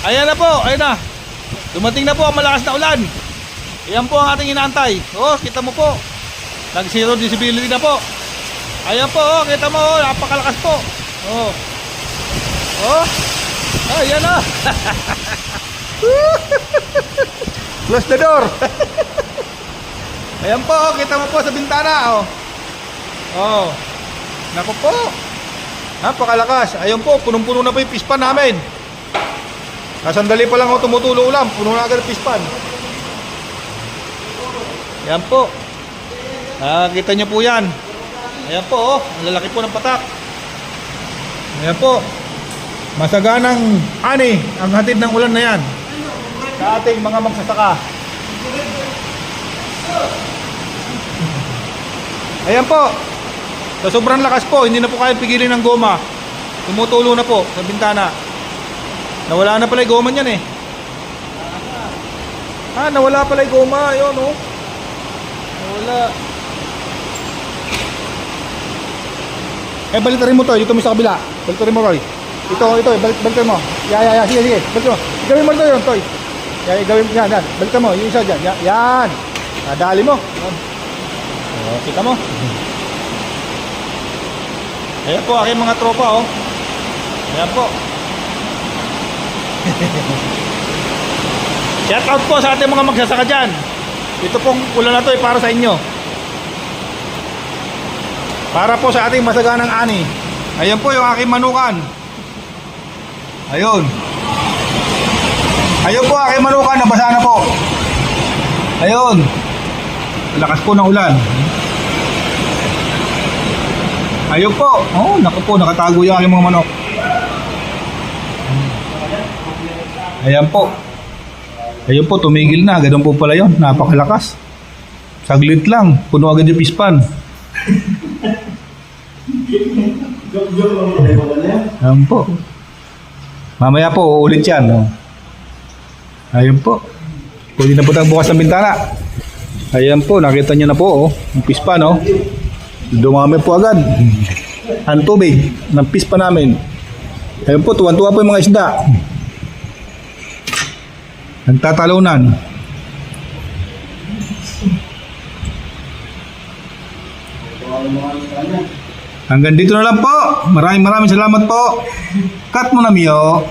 Ayan na po, ayan na. Dumating na po ang malakas na ulan. Ayan po ang ating inaantay. Oh, kita mo po. Nag zero visibility na po. Ayan po, oh, kita mo, oh, napakalakas po. Oh. Oh. Ayan na. Close the door. Ayan po, oh, kita mo po sa bintana, oh. Oh. Naku po. Napakalakas. Ayan po, punong-puno na po yung pispan namin. Sandali pa lang ako tumutulo ulam, puno na agad ang pispan. Ayan po. Kita nyo po yan. Ayan po, oh, ang lalaki po ng patak. Ayan po. Masaganang ani ang hatid ng ulan na yan sa ating mga magsasaka. Ayan po. Sa sobrang lakas po, hindi na po kaya pigilin ng goma. Tumutulo na po sa bintana. Nawala na pala yung goma niyan eh. Nawala pala yung goma. Ayun, oh. Nawala. Balitarin mo to. Dito mo sa kabila. Balitarin mo, Roy. Ito. Balitarin mo. Yeah. Sige. Balitarin mo. Igawin mo ito yun, Toy. Igawin mo. Yan. Balitarin mo. Yung isa dyan. Yan. Nadali mo. Yan. O, kita mo. Ayan po, aking mga tropa, oh. Ayan po. Shout out po sa ating mga magsasaka dyan. Ito pong ulan na to ay para sa inyo. Para po sa ating masaganang ani. Ayan po yung aking manukan. Ayun. Ayun po aking manukan, nabasa na po. Ayun. Lakas po ng ulan. Ayun po. Oh, naku po, nakatago yung aking mga manok. Ayan po. Ayun po, tumigil na. Ganun po pala yun. Napakalakas. Saglit lang. Puno agad yung pispan. Ayan po. Mamaya po, uulit yan. Ayun po. Pwede na po tayong bukas ng bintana. Ayan po, nakita nyo na po. Oh. Yung pispan, oh. Dumami po agad. Ang tubig ng pispan namin. Ayun po, tuwan-tuwa po yung mga isda. Nagtatalunan. Hanggang dito na lang po. Maraming salamat po. Cut mo na, Mio.